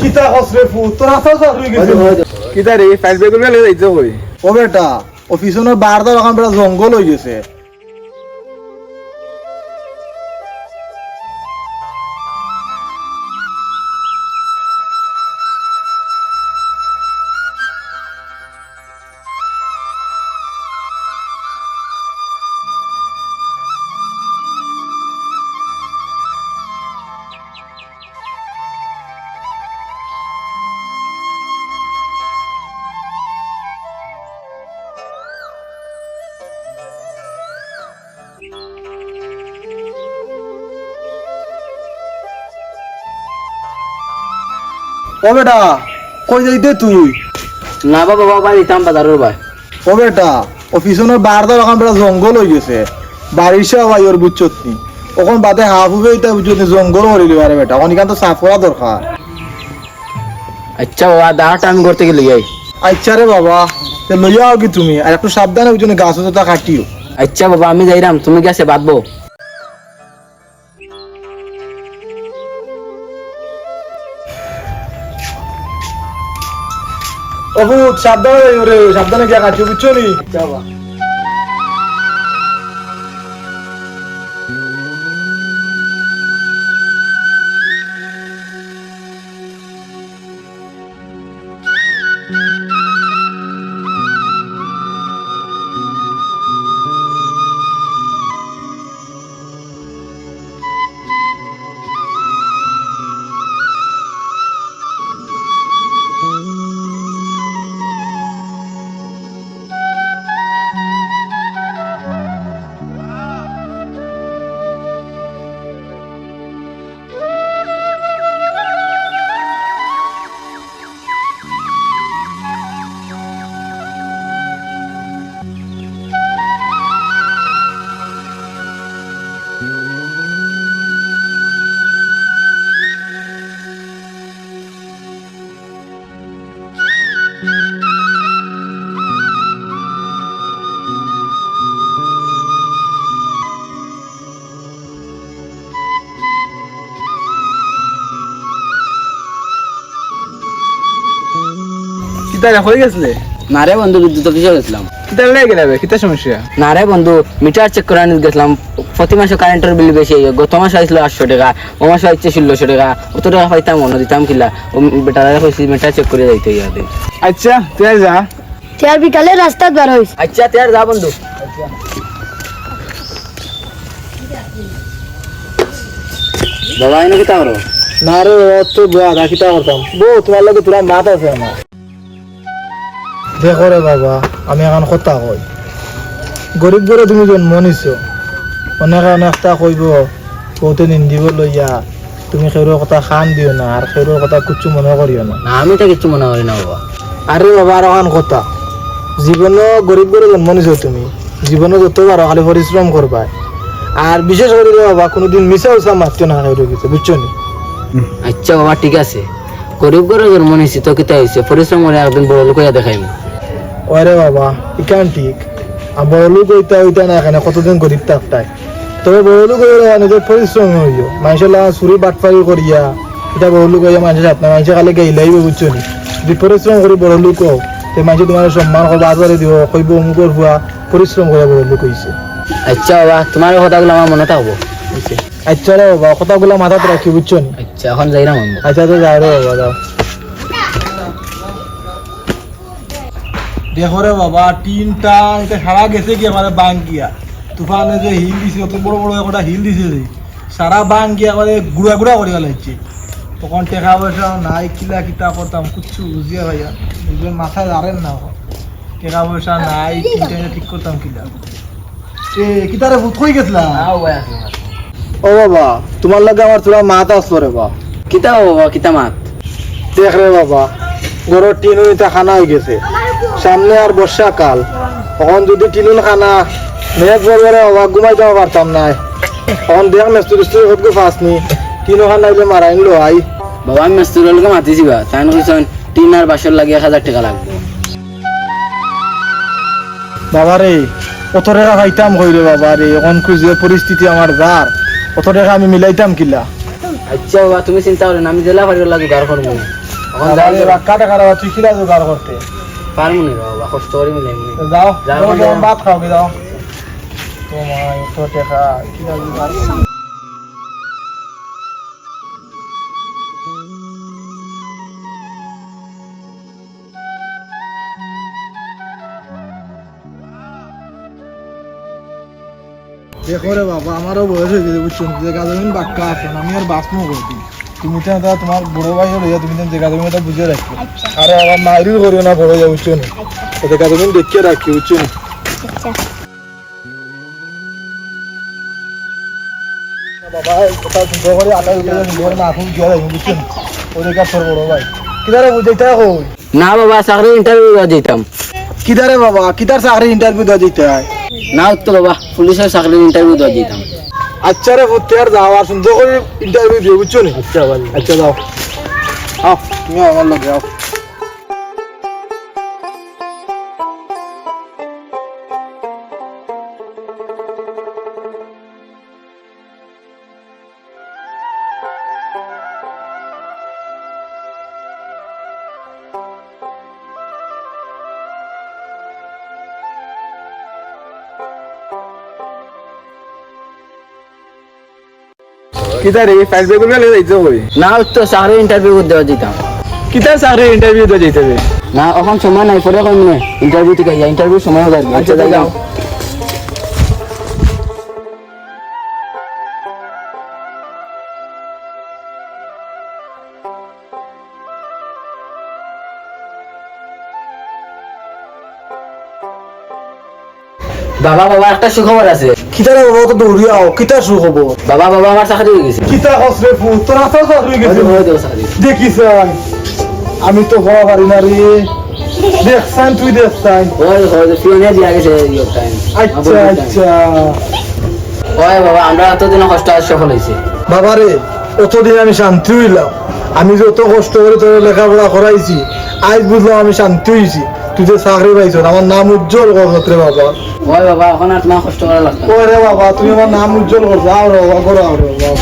কিতা হসরে ফু তোর আসা চাকরি গেছে কিতা রে ফাইল বেগুন মেলে যাইছো কই ও বেটা অফিসনের বারদার ওখান বেটা জঙ্গল হয়ে গেছে ও বেটা কই যাইতে তুই না বাবা বাবা দিতাম বাজারের ভাই ও বেটা অফিসনের বারদার ওখান বেটা জঙ্গল হয়ে গেছে বারিশা ভাই ওর বুঝছনি ওখান বাদে হাফ হবে এটা বুঝছনি জঙ্গল হরিলি আরে বেটা ওখান তো সাফ করা দরকার আচ্ছা বাবা দাঁড়াটা আমি করতে গেলে যাই আচ্ছা রে বাবা তে লইয়া আও কি তুমি আর একটু সাবধানে বুঝছনি গাছ তো কাটিও আচ্ছা বাবা আমি যাইরাম তুমি গেছে বাঁধবো অবু সাবধানে যাইও রে সাবধানে গিয়া কাটিও বুঝছনি আচ্ছা বাবা কিতা রে হয়ে গেছলে না রে বন্ধু বিদ্যুৎ অফিসে গেছিলাম কিতা লেগে গেলে কিতা সমস্যা না রে বন্ধু মিটার চেক করে আনিতে গেছিলাম প্রতি মাসে কারেন্টের বিল বেশি গত মাসে আসলো 800 টাকা ও মাসে হচ্ছে 1600 টাকা অত টাকা পাইতাম মনে দিতাম কিলা ও বেটারা কইছি মিটার চেক করে যাইতে ইয়াতে আচ্ছা তুই যা চার বিকালে রাস্তা বার হইস আচ্ছা তুই আর যা বন্ধু বাবা এনে কিতা করো না রে তো বুয়া রাখিতা করতাম বউ তোমার লাগে তোরা মাত আছে আমার দেখো রে বাবা আমি এখন কথা কই গরিব ঘরে তুমি জন্ম নিছো অনেকে অনেকটা কইব কৌতে নিন্দিব লইয়া তুমি খেরোর কথা খান দিও না আর খেরোর কথা কিচ্ছু মনে করিও না না আমি তো কিছু মনে করি না বাবা আরে বাবা আর এখন কথা জীবনও গরিব ঘরে জন্ম নিছো তুমি জীবনে যত পারো খালি পরিশ্রম করবা আর বিশেষ করে রে বাবা কোনোদিন মিশা উষা মারছো না খেরো কিছু বুঝছো নি আচ্ছা বাবা ঠিক আছে গরিব ঘরে জন্ম নিয়েছি তো কিতা হয়েছে পরিশ্রম করে একদিন বড় লোক হইয়া দেখাইব ওরে বাবা ইকান ঠিক আর বড় লোক হইতা না এখানে কতদিন গরিব থাকতাই তবে বড় লোক হইয়া নিজের পরিশ্রম হইও মানুষের লাগা চুরি বাটফারি করিয়া এটা বড় লোক হইয়া মানুষের হাত না মানুষের খালি গাইলাইব বুঝছো নি যদি পরিশ্রম করি বড় লোক হোক তে মানুষ তোমার সম্মান করবো আজরে দিব কইব অমুকর হুয়া পরিশ্রম করে বড় লোক হইছে আচ্ছা বাবা তোমার কথাগুলো আমার মনে থাকবো আচ্ছা রে বাবা কথাগুলো মাথাতে রাখি বুঝছো নি আচ্ছা এখন যাই না মনে আচ্ছা তো যাও রে বাবা যাও দেখো রে বাবা টিনটা এটা সারা গেছে কি আমাদের বাঙ্গিয়া তুফানে যে হিল দিছে অত বড় বড় একটা হিল দিছে যে সারা বাঙ্গিয়া আমাদের গুড়া গুড়া করে গেছে তখন টাকা পয়সা নাই কিলা কিতা করতাম কিচ্ছু বুঝিয়া ভাইয়া নিজের মাথায় দাঁড়েন না টাকা পয়সা নাই টিনটা ঠিক করতাম কিলা কিতারে ভূত হয়ে গেছিলা ও বাবা তোমার লাগে আমার তোরা মাথা আসলো রে বাবা কিতা বাবা কিতা মাত দেখ রে বাবা গরুর টিনুনিটা খানা হয়ে গেছে সামনে আর বর্ষাকাল তখন যদি টিনুন খানা মেঘ পড়বে রে বাবা ঘুমাই যাওয়া পারতাম না তখন দেখ মেস্তুরি সবকে ফাঁসনি টিনু খানা হইলে মারাইন লো আই বাবা আমি মেস্তুরলকে মাতিছি বা তাই কইছেন টিন আর বাসর লাগে 1000 টাকা লাগবে বাবা রে কত টাকা খাইতাম কইরে বাবা রে এখন যে পরিস্থিতি আমার যার কত টাকা আমি মিলাইতাম কিলা আচ্ছা বাবা তুমি চিন্তা করো না আমি জেলা ফাড়ির লাগে গার করব এখন যাই বাক্কা টাকা দেওয়া তুই কিনা জোগাড় করতে পারবো না বাবা কষ্ট করে মিলে যাও যাও, যাও, যাও। ভাত খাও কি যাও তোমার এত টাকা কিনা জোগাড় দেখো রে বাবা আমারও বয়স হয়ে গেছে বুঝছো জায়গা জমিন বাক্কা আছে না, আমি আর বাঁচবো করবি তুমি তো এটা তোমার বড় ভাই হলে তুমি তো জায়গা জমিনটা বুঝে রাখো আরে আমার মায়েরও করিও না বড় যা বুঝছো না জায়গা জমিন দেখিয়ে রাখি বুঝছো না বাবা কোথাও চিন্তা করে আটা উঠে নিজের না এখন গিয়ে যাই বুঝছো না ওদের কাছে তোর বড় ভাই কিদারে বুঝাইতে হই না বাবা চাকরি ইন্টারভিউ দেওয়া যেতাম কিদারে বাবা কিদার চাকরি ইন্টারভিউ দেওয়া দিতে হয় না তো বাবা পুলিশের চাকরির ইন্টারভিউ দেওয়া যেতাম আচ্ছা রে ফুটতে আর যাও আর সুন্দর করে ইন্টারভিউ দিয়ে বুঝছো না আচ্ছা বল আচ্ছা যাও আও তুমি আমার লগে আও কিতারে ফাইল বেগুলো লেগে যাইছো কই না তো চাকরির ইন্টারভিউ দেওয়া যেতাম কিতার চাকরি ইন্টারভিউ তো যাইতে হবে না এখন সময় নাই পরে কই মানে ইন্টারভিউ থেকে ইন্টারভিউ সময় হয়ে যাবে আচ্ছা তাই যাও বাবা বাবা একটা সুখবর আছে কিতারে বাবা তো দৌড়ি আও কিতার সুখ হবো বাবা বাবা আমার চাকরি হয়ে গেছে কিতা হসরে ফুট তোর আসল চাকরি গেছে হয়ে যাবে চাকরি দেখিস আমি তো হওয়া পারি না রে দেখছান তুই দেখছান ওই ফিওনে দিয়া গেছে ইয়োর টাইম আচ্ছা আচ্ছা ওই বাবা আমরা এতদিন কষ্ট আর সফল হয়েছে বাবা রে অতদিন আমি শান্তি হইলাম আমি যত কষ্ট করে তোর লেখাপড়া করাইছি আজ বুঝলাম আমি শান্তি হয়েছি তুই যে চাকরি পাইছ আমার নাম উজ্জ্বল করত রে বাবা ওই বাবা এখন আর তোমার কষ্ট করা লাগতো ওরে বাবা তুমি আমার নাম উজ্জ্বল করছো আও রে বাবা করো আও রে বাবা